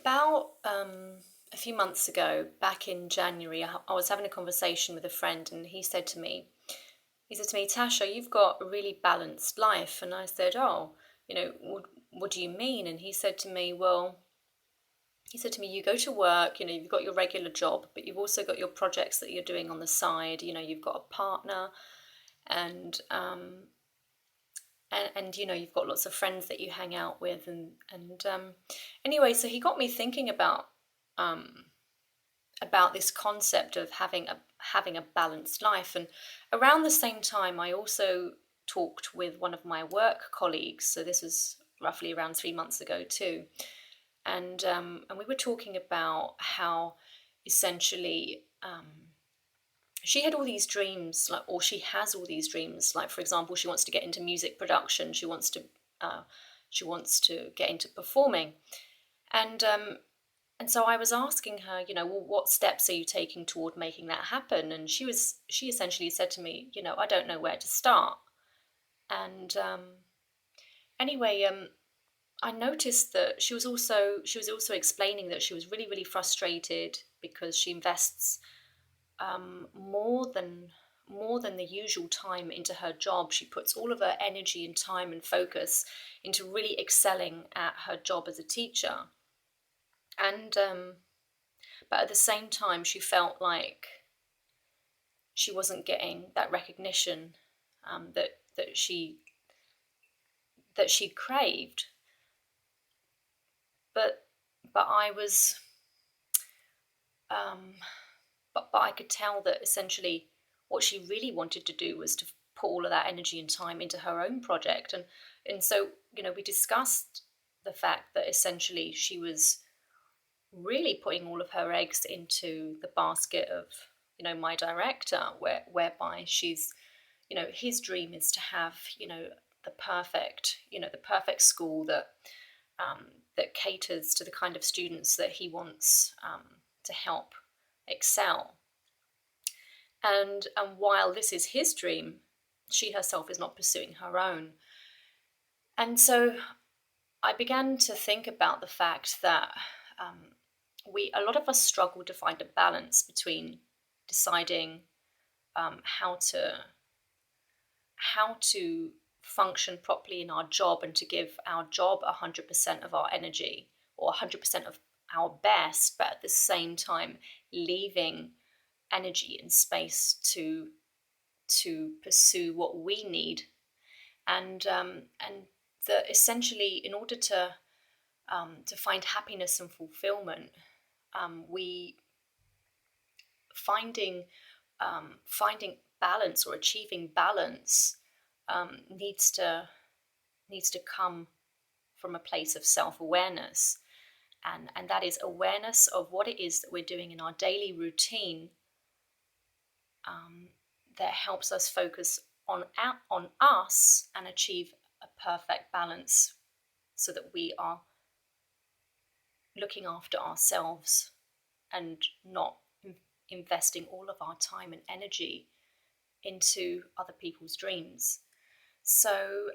about a few months ago, back in January, I was having a conversation with a friend, and he said to me, Tasha, you've got a really balanced life. And I said, oh, what do you mean? And he said to me, you go to work, you've got your regular job, but you've also got your projects that you're doing on the side. You've got a partner, and you've got lots of friends that you hang out with, and anyway, so he got me thinking um, about this concept of having a balanced life. And around the same time, I also talked with one of my work colleagues. So this was roughly around 3 months ago too, and we were talking about how essentially. She had all these dreams, or she has all these dreams. Like, for example, she wants to get into music production. She wants to get into performing, and so I was asking her, well, what steps are you taking toward making that happen? And she essentially said to me, I don't know where to start. And anyway, I noticed that she was also explaining that she was really, really frustrated because she invests more than the usual time into her job. She puts all of her energy and time and focus into really excelling at her job as a teacher. And but at the same time, she felt like she wasn't getting that recognition that she craved. But but I was um, but I could tell that essentially what she really wanted to do was to put all of that energy and time into her own project. And so, we discussed the fact that essentially she was really putting all of her eggs into the basket of, my director, whereby his dream is to have, the perfect school that caters to the kind of students that he wants to help excel. And while this is his dream, she herself is not pursuing her own. And so I began to think about the fact that a lot of us struggle to find a balance between deciding how to function properly in our job and to give our job 100% of our energy, or 100% of our best, but at the same time leaving energy and space to pursue what we need. And that essentially, in order to find happiness and fulfillment, we finding balance, or achieving balance, needs to come from a place of self-awareness, and that is awareness of what it is that we're doing in our daily routine, that helps us focus on us and achieve a perfect balance, so that we are looking after ourselves and not investing all of our time and energy into other people's dreams. So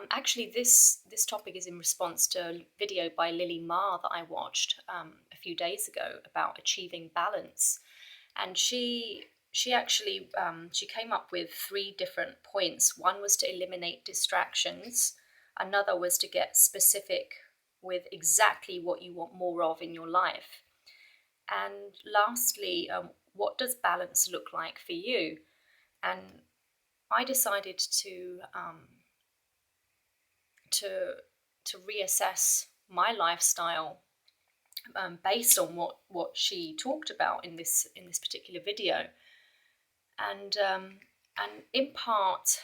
actually, this topic is in response to a video by Lily Ma that I watched a few days ago about achieving balance, and she actually she came up with 3 different points. One was to eliminate distractions. Another was to get specific with exactly what you want more of in your life. And lastly, what does balance look like for you? And I decided to reassess my lifestyle based on what she talked about in this particular video, and in part,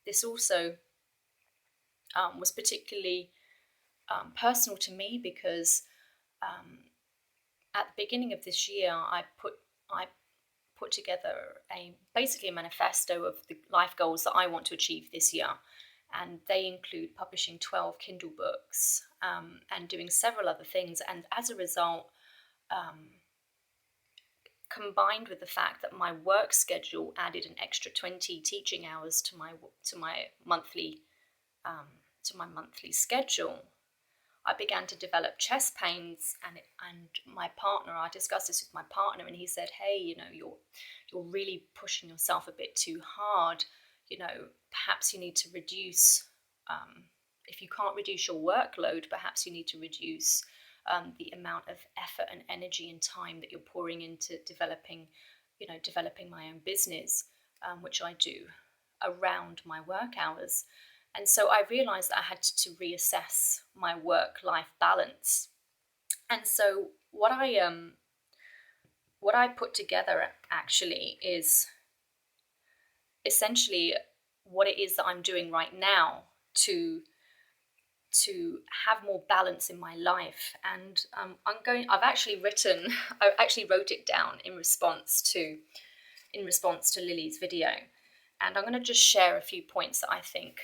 this also was particularly personal to me, because at the beginning of this year, I put together basically a manifesto of the life goals that I want to achieve this year, and they include publishing 12 Kindle books, and doing several other things. And as a result, combined with the fact that my work schedule added an extra 20 teaching hours to my monthly schedule, I began to develop chest pains, and my partner, I discussed this with my partner, and he said, hey, you're really pushing yourself a bit too hard. Perhaps you need to reduce, if you can't reduce your workload, perhaps you need to reduce the amount of effort and energy and time that you're pouring into developing my own business, which I do around my work hours. And so I realized that I had to reassess my work-life balance. And so what I put together actually is essentially what it is that I'm doing right now to have more balance in my life. And I actually wrote it down in response to Lily's video, and I'm going to just share a few points that I think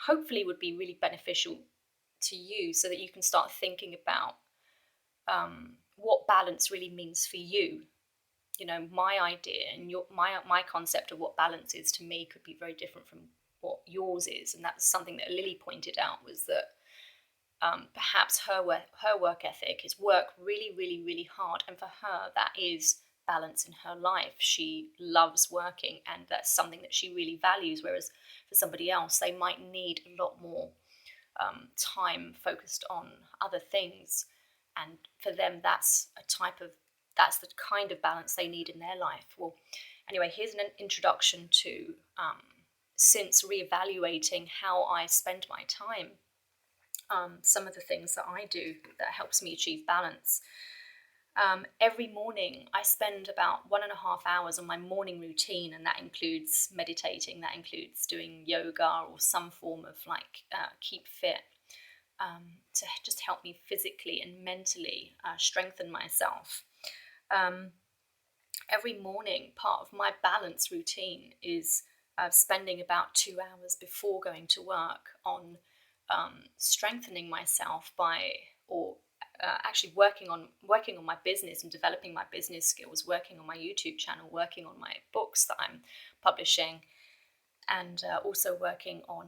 hopefully would be really beneficial to you, so that you can start thinking about what balance really means for you. My idea and my concept of what balance is to me could be very different from what yours is, and that's something that Lily pointed out, was that perhaps her work ethic is work really, really, really hard, and for her that is balance in her life. She loves working, and that's something that she really values, whereas for somebody else they might need a lot more time focused on other things, and for them that's the kind of balance they need in their life. Well, anyway, here's an introduction to since reevaluating how I spend my time, some of the things that I do that helps me achieve balance. Every morning I spend about 1.5 hours on my morning routine, and that includes meditating, that includes doing yoga or some form of keep fit, to just help me physically and mentally strengthen myself. Every morning, part of my balance routine is spending about 2 hours before going to work on strengthening myself actually working on my business and developing my business skills, working on my YouTube channel, working on my books that I'm publishing, and also working on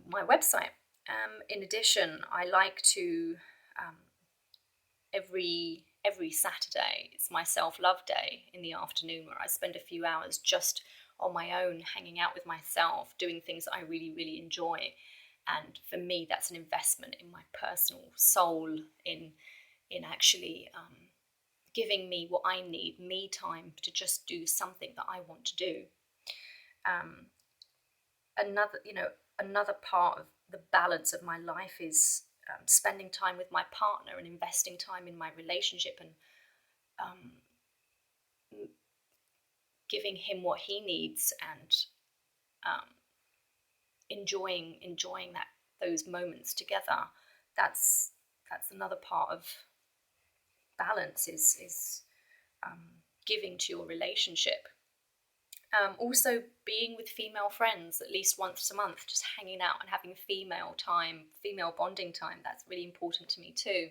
my website. In addition, I like to every Saturday, it's my self-love day in the afternoon, where I spend a few hours just on my own, hanging out with myself, doing things that I really, really enjoy. And for me, that's an investment in my personal soul, in actually giving me what I need, me time to just do something that I want to do. Another part of the balance of my life is spending time with my partner and investing time in my relationship, and giving him what he needs, and enjoying those moments together. That's another part of balance, is giving to your relationship. Also being with female friends at least once a month, just hanging out and having female bonding time. That's really important to me too.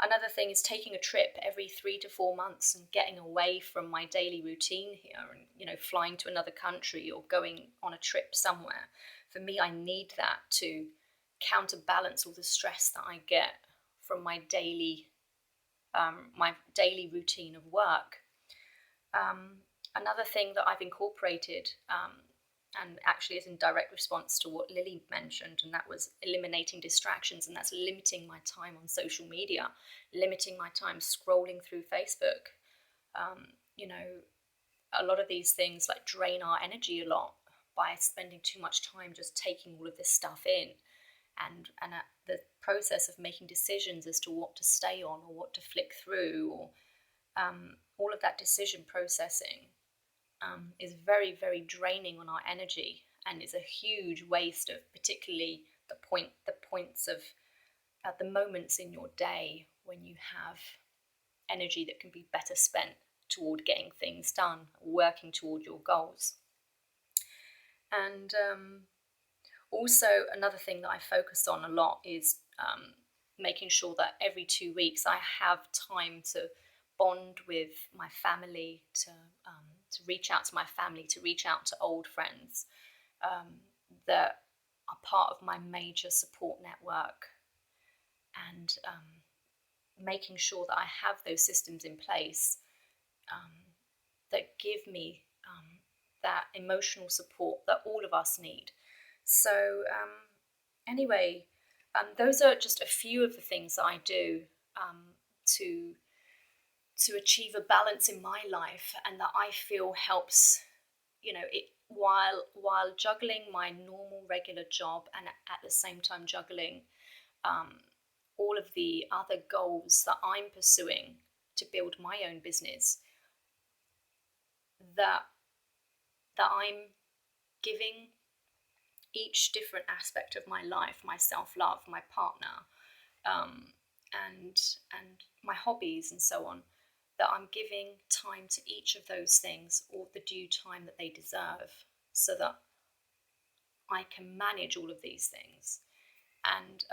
Another thing is taking a trip every 3 to 4 months and getting away from my daily routine here, and flying to another country or going on a trip somewhere. For me, I need that to counterbalance all the stress that I get from my daily routine of work. Another thing that I've incorporated, and actually is in direct response to what Lily mentioned, and that was eliminating distractions, and that's limiting my time on social media, limiting my time scrolling through Facebook. A lot of these things drain our energy a lot by spending too much time just taking all of this stuff in, and the process of making decisions as to what to stay on or what to flick through, or all of that decision processing is very, very draining on our energy, and is a huge waste of particularly the points of the moments in your day when you have energy that can be better spent toward getting things done, working toward your goals. And also another thing that I focus on a lot is making sure that every 2 weeks I have time to bond with my family, to reach out to my family, to reach out to old friends that are part of my major support network and making sure that I have those systems in place that give me that emotional support that all of us need. So anyway, those are just a few of the things that I do to achieve a balance in my life, and that I feel helps, it, while juggling my normal regular job, and at the same time juggling all of the other goals that I'm pursuing to build my own business, that I'm giving each different aspect of my life, my self-love, my partner, and my hobbies and so on, that I'm giving time to each of those things, or the due time that they deserve, so that I can manage all of these things. And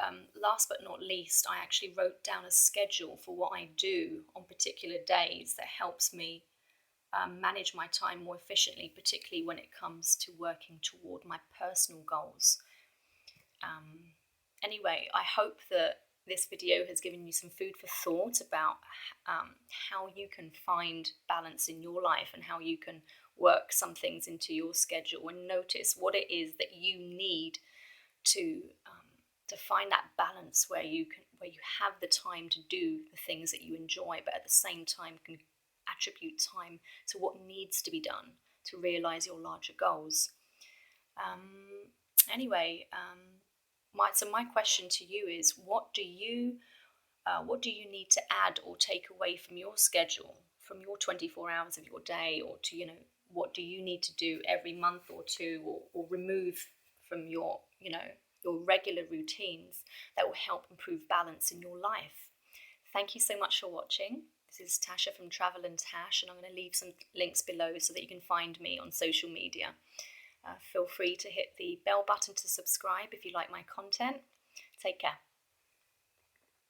last but not least, I actually wrote down a schedule for what I do on particular days that helps me manage my time more efficiently, particularly when it comes to working toward my personal goals. Anyway, I hope that this video has given you some food for thought about how you can find balance in your life, and how you can work some things into your schedule, and notice what it is that you need to find that balance where you have the time to do the things that you enjoy, but at the same time can attribute time to what needs to be done to realize your larger goals. Anyway, my question to you is, what do you need to add or take away from your schedule, from your 24 hours of your day, or to, what do you need to do every month or two, or remove from your regular routines that will help improve balance in your life? Thank you so much for watching. This is Tasha from Travel and Tash, and I'm going to leave some links below so that you can find me on social media. Feel free to hit the bell button to subscribe if you like my content. Take care.